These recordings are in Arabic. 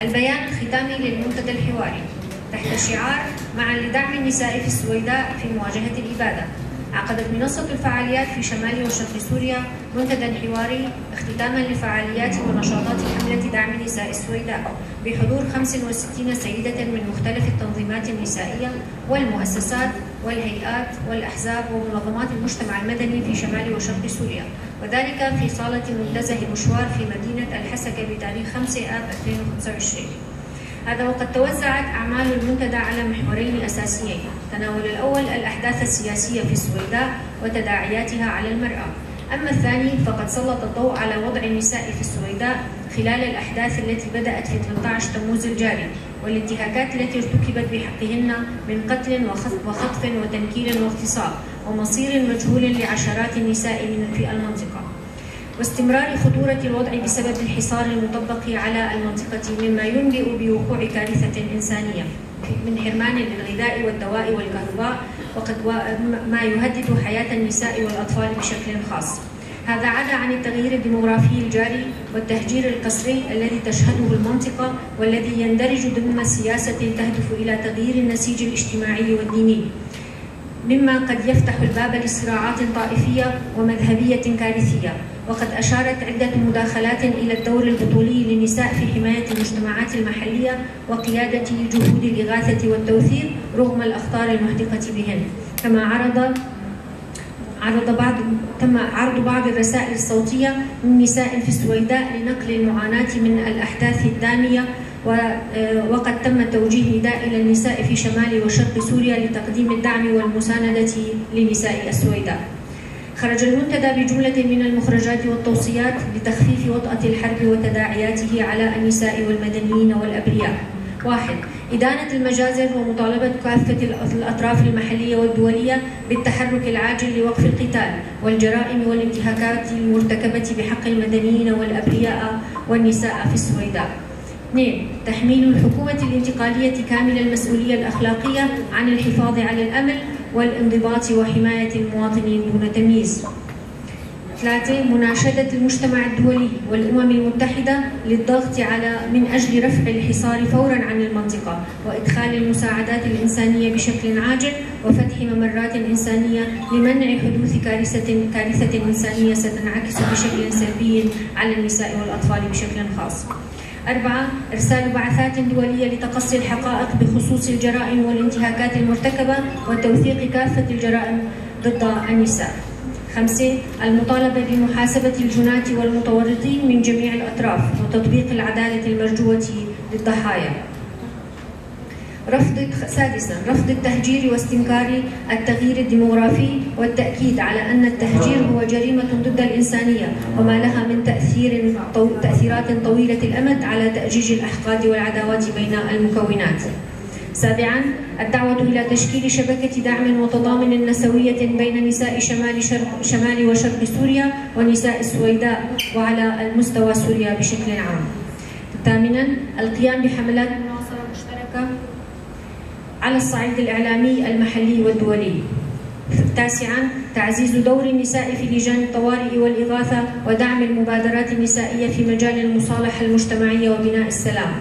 البيان الختامي للمنتدى الحواري تحت شعار معا لدعم النساء في السويداء في مواجهة الإبادة. عقدت منصة الفعاليات في شمال وشرق سوريا منتدى حواري اختتاما لفعاليات ونشاطات حملة دعم نساء السويداء بحضور 65 سيدة من مختلف التنظيمات النسائية والمؤسسات والهيئات والأحزاب ومنظمات المجتمع المدني في شمال وشرق سوريا، وذلك في صالة منتزه مشوار في مدينة الحسكة بتاريخ 5 آب 2025. هذا وقد توزعت أعمال المنتدى على محورين أساسيين، تناول الأول الأحداث السياسية في السويداء وتداعياتها على المرأة، أما الثاني فقد سلط الضوء على وضع النساء في السويداء خلال الأحداث التي بدأت في 13 تموز الجاري والانتهاكات التي ارتكبت بحقهن من قتل وخطف وتنكيل واغتصاب ومصير مجهول لعشرات النساء في المنطقة، واستمرار خطورة الوضع بسبب الحصار المطبق على المنطقة مما ينبئ بوقوع كارثة إنسانية من حرمان للغذاء والدواء والكهرباء ما يهدد حياة النساء والأطفال بشكل خاص. هذا عدا عن التغيير الديموغرافي الجاري والتهجير القسري الذي تشهده المنطقة والذي يندرج ضمن سياسة تهدف إلى تغيير النسيج الاجتماعي والديني، مما قد يفتح الباب لصراعات طائفية ومذهبية كارثية. وقد أشارت عدة مداخلات إلى الدور البطولي للنساء في حماية المجتمعات المحلية وقيادة جهود الإغاثة والتوثيق رغم الأخطار المحدقة بهن. كما تم عرض بعض الرسائل الصوتية من نساء في السويداء لنقل المعاناة من الأحداث الدامية، وقد تم توجيه نداء إلى النساء في شمال وشرق سوريا لتقديم الدعم والمساندة لنساء السويداء. خرج المنتدى بجملة من المخرجات والتوصيات لتخفيف وطأة الحرب وتداعياته على النساء والمدنيين والأبرياء. 1. إدانة المجازر ومطالبة كافة الأطراف المحلية والدولية بالتحرك العاجل لوقف القتال والجرائم والانتهاكات المرتكبة بحق المدنيين والأبرياء والنساء في السويداء. 2. تحميل الحكومة الانتقالية كامل المسؤولية الأخلاقية عن الحفاظ على الأمن والانضباط وحماية المواطنين دون تمييز. 3. مناشدة المجتمع الدولي والأمم المتحدة للضغط من أجل رفع الحصار فورا عن المنطقة وإدخال المساعدات الإنسانية بشكل عاجل وفتح ممرات إنسانية لمنع حدوث كارثة إنسانية ستنعكس بشكل سلبي على النساء والأطفال بشكل خاص. 4. إرسال بعثات دولية لتقصي الحقائق بخصوص الجرائم والانتهاكات المرتكبة وتوثيق كافة الجرائم ضد النساء. 5. المطالبة بمحاسبة الجناة والمتورطين من جميع الأطراف وتطبيق العدالة المرجوة للضحايا. 6. رفض التهجير واستنكار التغيير الديموغرافي والتأكيد على أن التهجير هو جريمة ضد الإنسانية وما لها من تأثيرات طويلة الأمد على تأجيج الأحقاد والعداوات بين المكونات. 7. الدعوة إلى تشكيل شبكة دعم وتضامن نسوية بين نساء شمال وشرق سوريا ونساء السويداء وعلى المستوى سوريا بشكل عام. 8. القيام بحملات مناصرة مشتركة على الصعيد الإعلامي المحلي والدولي. 9. تعزيز دور النساء في لجان الطوارئ والإغاثة ودعم المبادرات النسائية في مجال المصالحة المجتمعية وبناء السلام.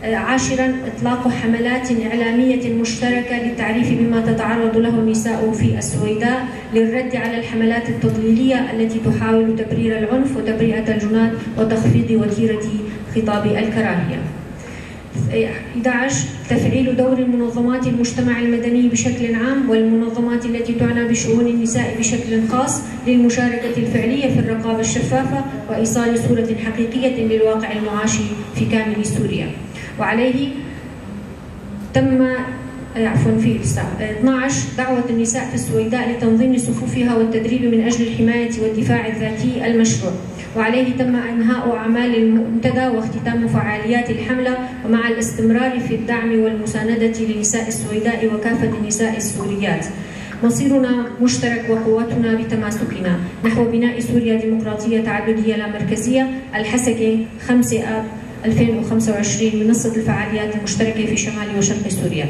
10. إطلاق حملات إعلامية مشتركة للتعريف بما تتعرض له النساء في السويداء للرد على الحملات التضليلية التي تحاول تبرير العنف وتبرئة الجنات وتخفيض وتيرة خطاب الكراهية. 11. تفعيل دور منظمات المجتمع المدني بشكل عام والمنظمات التي تعنى بشؤون النساء بشكل خاص للمشاركة الفعلية في الرقابة الشفافة وإيصال صورة حقيقية للواقع المعاش في كامل سوريا. وعليه تم في 12 دعوة النساء في السويداء لتنظيم صفوفها والتدريب من أجل الحماية والدفاع الذاتي المشروع. وعليه تم إنهاء أعمال المنتدى واختتام فعاليات الحملة ومع الاستمرار في الدعم والمساندة لنساء السويداء وكافة النساء السوريات. مصيرنا مشترك وقوتنا بتماسكنا نحو بناء سوريا ديمقراطية تعددية لا مركزية. الحسكة 5 آب 2025 منصة الفعاليات المشتركة في شمال وشرق سوريا.